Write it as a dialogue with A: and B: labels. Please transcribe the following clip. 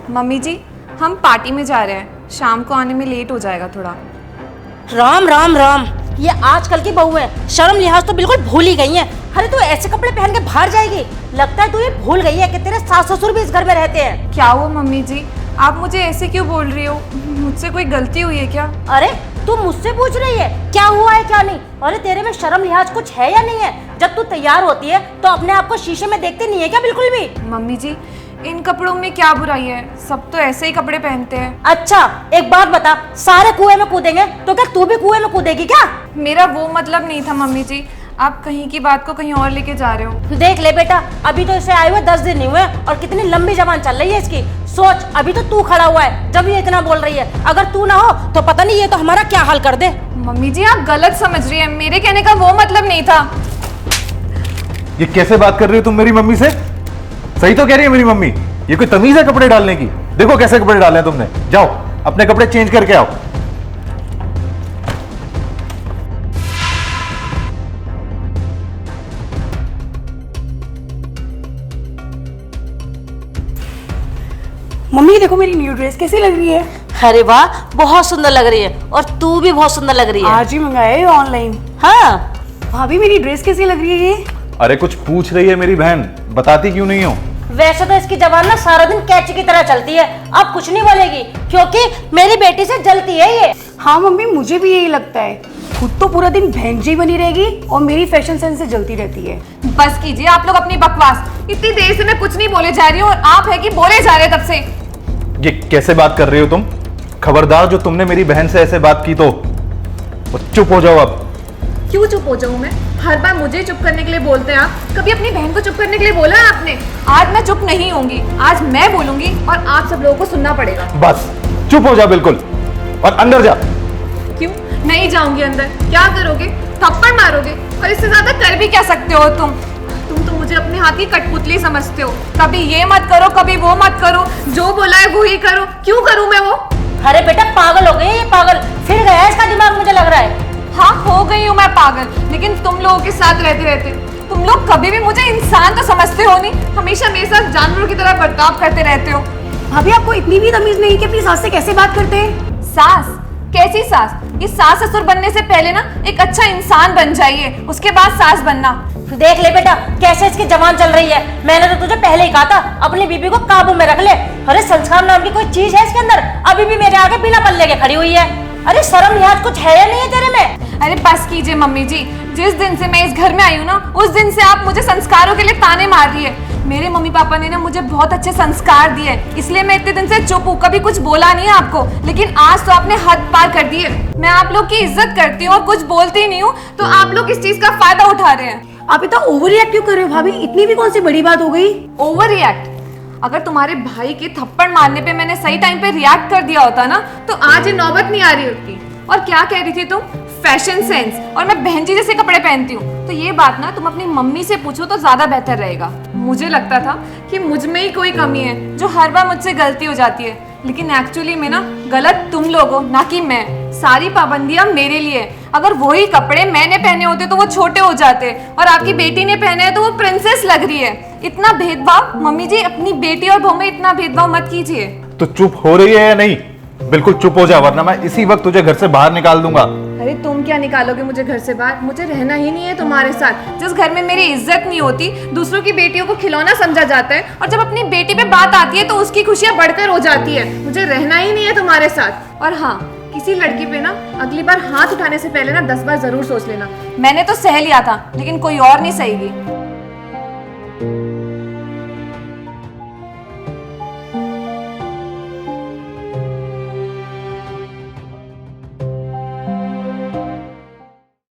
A: Mummy जी, हम party में जा रहे हैं, शाम को आने में लेट हो जाएगा थोड़ा।
B: राम राम राम, ये आजकल की बहू है, शर्म लिहाज तो बिल्कुल भूल ही गई है। अरे तू ऐसे कपड़े पहन के बाहर जाएगी? लगता है तू ये भूल गई है कि तेरे सास ससुर भी इस घर में रहते हैं।
A: क्या हुआ मम्मी जी, आप मुझे ऐसे क्यों बोल रही हो? मुझसे कोई गलती हुई है क्या?
B: अरे तू मुझसे पूछ रही है क्या हुआ है क्या नहीं? अरे तेरे में शर्म लिहाज कुछ है या नहीं है? जब तू तैयार होती है तो अपने आप को शीशे में देखती नहीं है क्या बिल्कुल भी?
A: मम्मी जी, इन कपड़ों में क्या बुराई है? सब तो ऐसे ही कपड़े पहनते हैं।
B: अच्छा एक बात बता, सारे कुएं में कूदेंगे तो क्या तू भी कुएं में कूदेगी क्या?
A: मेरा वो मतलब नहीं था मम्मी जी, आप कहीं की बात को कहीं और लेके जा रहे हो।
B: देख ले बेटा, अभी तो इसे आए हुए 10 दिन नहीं हुए और कितनी लंबी जबान चल रही है इसकी। सोच, अभी तो तू खड़ा हुआ है जब ये इतना बोल रही है, अगर तू ना हो तो पता नहीं ये तो हमारा क्या हाल कर दे।
A: मम्मी जी, आप गलत समझ रही हैं, मेरे कहने का वो मतलब नहीं था।
C: ये कैसे बात कर रही हो तुम मेरी मम्मी से? सही तो कह रही है मेरी मम्मी, ये कोई तमीज है कपड़े डालने की? देखो कैसे कपड़े डाले हैं तुमने। जाओ अपने कपड़े चेंज करके आओ।
D: मम्मी देखो मेरी न्यू ड्रेस कैसी लग रही है।
B: अरे वाह, बहुत सुंदर लग रही है और तू भी बहुत सुंदर लग रही है।
D: आज ही मंगाया है ऑनलाइन।
B: हाँ
D: भाभी मेरी ड्रेस कैसी लग रही है ये?
C: अरे कुछ पूछ रही है मेरी बहन, बताती क्यों नहीं हो?
B: वैसे तो इसकी जबान ना सारा दिन कैची की तरह चलती है, अब कुछ नहीं बोलेगी क्योंकि मेरी बेटी से जलती है ये।
D: हाँ मम्मी, मुझे भी यही लगता है। खुद तो पूरा दिन भैंजी बनी रहेगी और मेरी फैशन सेंस से जलती रहती है।
A: बस कीजिए आप लोग अपनी बकवास। इतनी देर से मैं कुछ नहीं बोले जा रही हूँ और आप है कि बोले जा रहे तब से।
C: ये कैसे बात कर रही हो तुम? खबरदार, जो तुमने मेरी बहन से ऐसे बात की तो चुप हो जाओ अब।
A: क्यों चुप हो जाऊं मैं? हर बार मुझे चुप करने के लिए बोलते हैं आप, कभी अपनी बहन को चुप करने के लिए बोला है आपने? आज मैं चुप नहीं होंगी, आज मैं बोलूंगी और आप सब लोगों को सुनना पड़ेगा।
C: बस चुप हो जा बिल्कुल और अंदर जा।
A: क्यों नहीं जाऊंगी अंदर? क्या करोगे? थप्पड़ मारोगे? और इससे ज्यादा कर भी क्या सकते हो तुम तो मुझे अपने हाथ की कठपुतली समझते हो। कभी ये मत करो, कभी वो मत करो, जो बोला है वो ही करो। क्यों करूं मैं वो?
B: अरे बेटा पागल हो गई है ये, पागल फिर गया है इसका दिमाग, मुझे लग रहा है।
A: हाँ हो गई हूँ मैं पागल, लेकिन तुम लोगों के साथ रहते रहते तुम लोग कभी भी मुझे इंसान तो समझते हो नहीं, हमेशा मेरे साथ जानवरों की तरह बर्ताव करते रहते हो।
D: भाभी आपको इतनी भी तमीज नहीं कि अपनी सास से कैसे बात करते हैं?
A: सास? कैसी सास? ये सास ससुर बनने से पहले ना एक अच्छा इंसान बन जाइए, उसके बाद सास बनना।
B: देख ले बेटा कैसे इसकी जबान चल रही है। मैंने तो तुझे पहले ही कहा था अपनी बीबी को काबू में रख ले। अरे संस्कार नाम की कोई चीज है इसके अंदर? अभी भी मेरे आगे बिना पल्ले के खड़ी हुई है। अरे शर्म लिहाज कुछ है या नहीं है तेरे में?
A: अरे बस कीजिए मम्मी जी, जिस दिन से मैं इस घर में आई हूँ ना, उस दिन से आप मुझे संस्कारों के लिए ताने मार रही है। मेरे मम्मी पापा ने ना मुझे बहुत अच्छे संस्कार दिए, इसलिए मैं इतने दिन से चुप हूँ, कभी कुछ बोला नहीं है आपको। लेकिन आज तो आपने हद पार कर दी है। मैं आप लोग की इज्जत करती हूँ और कुछ बोलती नहीं हूँ, तो आप लोग इस चीज का फायदा उठा रहे हैं।
D: आप इतना ओवर रिएक्ट क्यों कर रहे हो भाभी? इतनी भी कौन सी बड़ी बात हो गई?
A: Over react? अगर तुम्हारे भाई के थप्पड़ मारने पे मैंने सही टाइम पे रिएक्ट कर दिया होता ना, तो आज ये नौबत नहीं आ रही होती। और क्या कह रही थी तुम? फैशन सेंस, और मैं बहन जी जैसे कपड़े पहनती हूँ। तो ये बात ना तुम अपनी मम्मी से पूछो तो ज्यादा बेहतर रहेगा। मुझे लगता था कि मुझ में ही कोई कमी है, जो हर बार मुझसे गलती हो जाती है, लेकिन एक्चुअली में ना गलत तुम लोग हो, ना कि मैं। सारी पाबंदियां मेरे लिए। अगर वही कपड़े मैंने पहने होते तो वो छोटे हो जाते, और आपकी बेटी ने पहने हैं तो वो प्रिंसेस लग रही है। इतना भेदभाव मम्मी जी, अपनी बेटी और बहू में इतना भेदभाव मत कीजिए।
C: तो चुप हो रही है या नहीं? बिल्कुल चुप हो जा, वरना मैं इसी वक्त तुझे घर से बाहर निकाल दूंगा।
A: अरे तुम क्या निकालोगे मुझे घर से बाहर? मुझे रहना ही नहीं है तुम्हारे साथ। जिस घर में मेरी इज्जत नहीं होती, दूसरों की बेटियों को खिलौना समझा जाता है, और जब अपनी बेटी पे बात आती है तो उसकी खुशियां बढ़कर हो जाती है। मुझे रहना ही नहीं है तुम्हारे साथ। और हाँ, किसी लड़की पे ना अगली बार हाथ उठाने से पहले ना 10 बार जरूर सोच लेना। मैंने तो सह लिया था, लेकिन कोई और नहीं सहेगी।